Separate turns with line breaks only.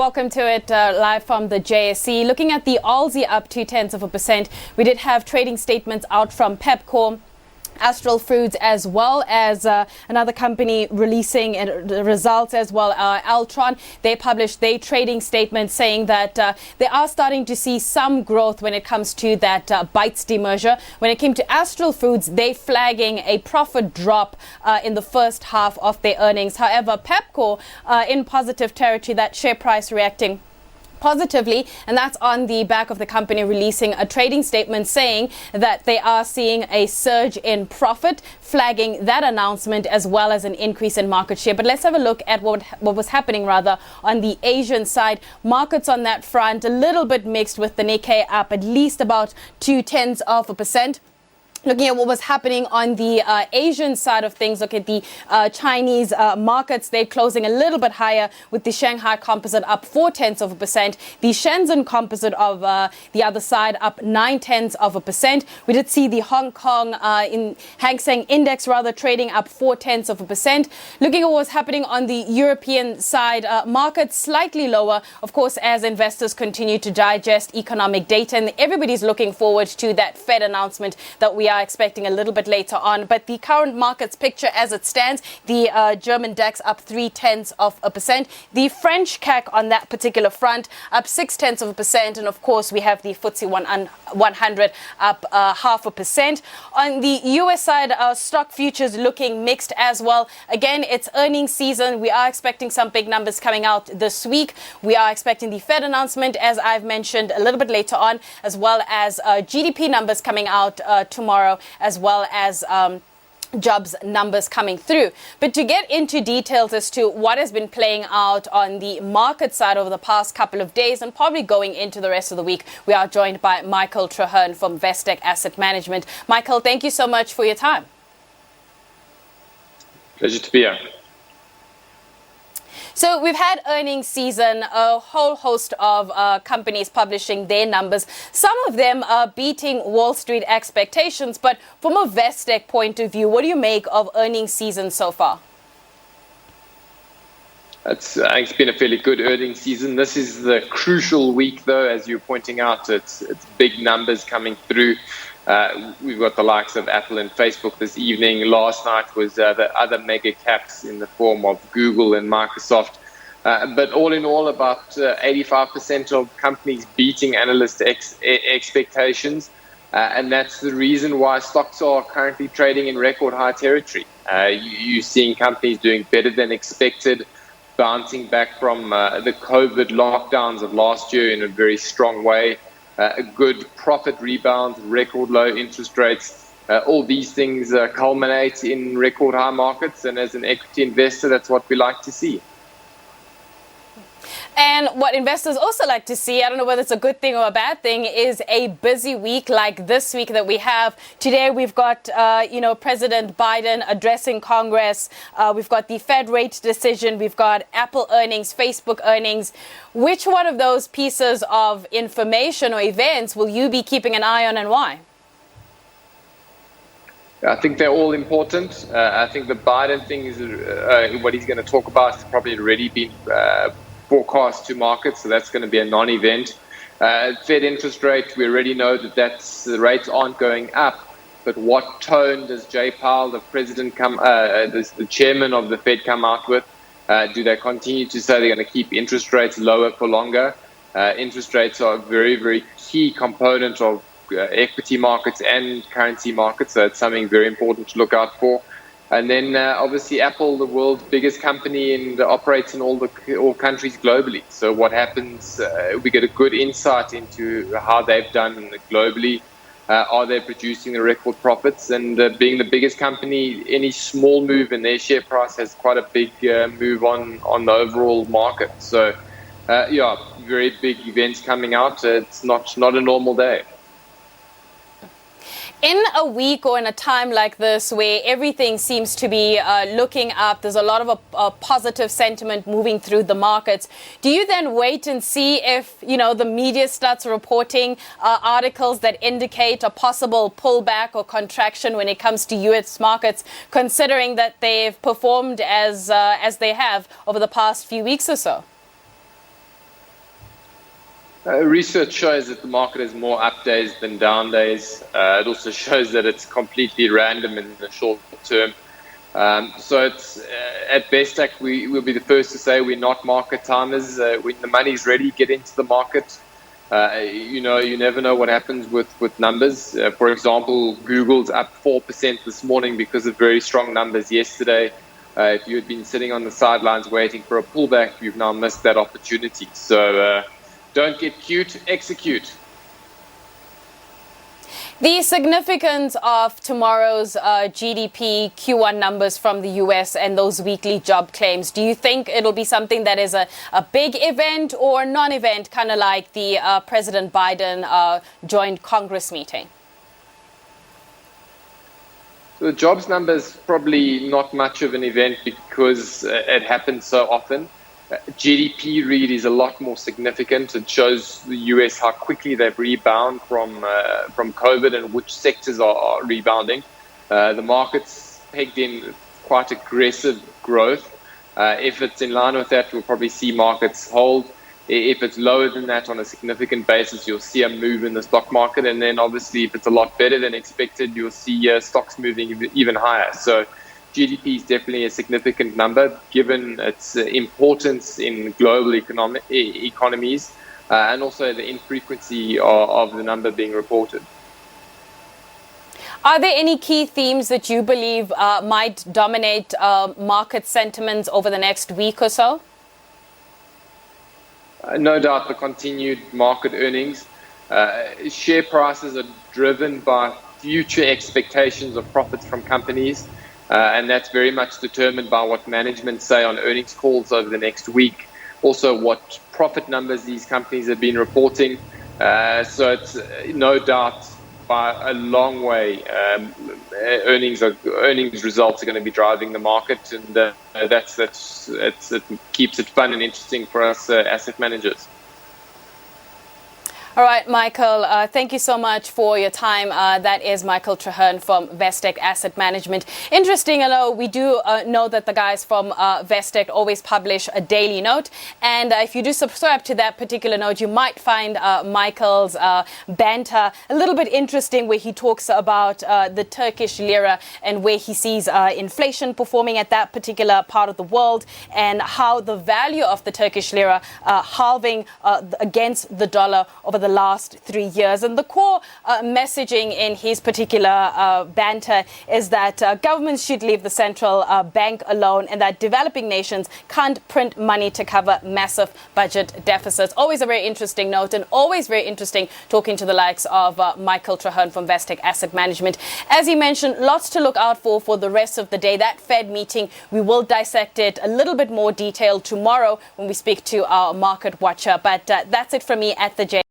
Welcome to it live from the JSE. Looking at the Aussie up 0.2%. We did have trading statements out from Pepkor, Astral Foods, as well as another company releasing results as well, Altron. They published their trading statement saying that they are starting to see some growth when it comes to that Bytes demerger. When it came to Astral Foods, they flagging a profit drop in the first half of their earnings. However, Pepkor in positive territory, that share price reacting positively, and that's on the back of the company releasing a trading statement saying that they are seeing a surge in profit, flagging that announcement as well as an increase in market share. But let's have a look at what was happening rather on the Asian side. Markets on that front a little bit mixed, with the Nikkei up at least about 0.2%. Looking at what was happening on the Asian side of things, look at the Chinese markets. They're closing a little bit higher, with the Shanghai Composite up 0.4%. The Shenzhen Composite of the other side up 0.9%. We did see the Hong Kong in Hang Seng Index rather trading up 0.4%. Looking at what was happening on the European side, markets slightly lower, of course, as investors continue to digest economic data, and everybody's looking forward to that Fed announcement that we are expecting a little bit later on. But the current markets picture as it stands, the German DAX up 0.3%. The French CAC on that particular front up 0.6%. And of course, we have the FTSE 100 up 0.5%. On the US side, stock futures looking mixed as well. Again, it's earnings season. We are expecting some big numbers coming out this week. We are expecting the Fed announcement, as I've mentioned, a little bit later on, as well as GDP numbers coming out tomorrow, as well as jobs numbers coming through. But to get into details as to what has been playing out on the market side over the past couple of days and probably going into the rest of the week, we are joined by Michael Traherne from Vestec Asset Management. Michael, thank you so much for your time.
Pleasure to be here.
So we've had earnings season, a whole host of companies publishing their numbers. Some of them are beating Wall Street expectations. But from a Vestec point of view, what do you make of earnings season so far?
I think it's been a fairly good earnings season. This is the crucial week, though, as you're pointing out. It's big numbers coming through. We've got the likes of Apple and Facebook this evening. Last night was the other mega caps in the form of Google and Microsoft. But all in all, about 85% of companies beating analyst expectations. And that's the reason why stocks are currently trading in record high territory. You're seeing companies doing better than expected, bouncing back from the COVID lockdowns of last year in a very strong way. A good profit rebound, record low interest rates. All these things culminate in record high markets. And as an equity investor, that's what we like to see.
And what investors also like to see, I don't know whether it's a good thing or a bad thing, is a busy week like this week that we have. Today we've got, President Biden addressing Congress. We've got the Fed rate decision. We've got Apple earnings, Facebook earnings. Which one of those pieces of information or events will you be keeping an eye on, and why?
I think they're all important. I think the Biden thing is what he's going to talk about has probably already been forecast to markets, so that's going to be a non-event. Fed interest rate, we already know the rates aren't going up, but what tone does Jay Powell, the president, the chairman of the Fed, come out with? Do they continue to say they're going to keep interest rates lower for longer? Interest rates are a very, very key component of equity markets and currency markets, so it's something very important to look out for. And then obviously Apple, the world's biggest company, and operates in all countries globally. So what happens, we get a good insight into how they've done globally. Are they producing the record profits? And being the biggest company, any small move in their share price has quite a big move on the overall market. So very big events coming out. It's not a normal day.
In a week or in a time like this where everything seems to be looking up, there's a lot of positive sentiment moving through the markets. Do you then wait and see if, the media starts reporting articles that indicate a possible pullback or contraction when it comes to U.S. markets, considering that they've performed as they have over the past few weeks or so?
Research shows that the market has more up days than down days. It also shows that it's completely random in the short term. So it's at Bestech, we will be the first to say we're not market timers. When the money's ready, get into the market. You never know what happens with numbers. For example, Google's up 4% this morning because of very strong numbers yesterday. If you had been sitting on the sidelines waiting for a pullback, you've now missed that opportunity. So don't get cute, execute.
The significance of tomorrow's GDP Q1 numbers from the US and those weekly job claims, do you think it'll be something that is a big event or non-event, kind of like the President Biden joint Congress meeting?
The jobs numbers probably not much of an event because it happens so often. GDP read is a lot more significant. It shows the US how quickly they've rebound from COVID and which sectors are rebounding. The market's pegged in quite aggressive growth. If it's in line with that, we'll probably see markets hold. If it's lower than that on a significant basis, you'll see a move in the stock market. And then obviously, if it's a lot better than expected, you'll see stocks moving even higher. So GDP is definitely a significant number given its importance in global economies and also the infrequency of the number being reported.
Are there any key themes that you believe might dominate market sentiments over the next week or so?
No doubt the continued market earnings. Share prices are driven by future expectations of profits from companies. And that's very much determined by what management say on earnings calls over the next week. Also, what profit numbers these companies have been reporting. So it's no doubt by a long way, earnings results are going to be driving the market, and it keeps it fun and interesting for us asset managers.
All right, Michael, thank you so much for your time. That is Michael Traherne from Bestech Asset Management. Interesting, although we do know that the guys from Bestech always publish a daily note. And if you do subscribe to that particular note, you might find Michael's banter a little bit interesting, where he talks about the Turkish lira and where he sees inflation performing at that particular part of the world, and how the value of the Turkish lira halving against the dollar over the last 3 years. And the core messaging in his particular banter is that governments should leave the central bank alone, and that developing nations can't print money to cover massive budget deficits. Always a very interesting note, and always very interesting talking to the likes of Michael Traherne from Bestech Asset Management. As he mentioned, lots to look out for the rest of the day. That Fed meeting, we will dissect it a little bit more detail tomorrow when we speak to our market watcher. But that's it from me at the J.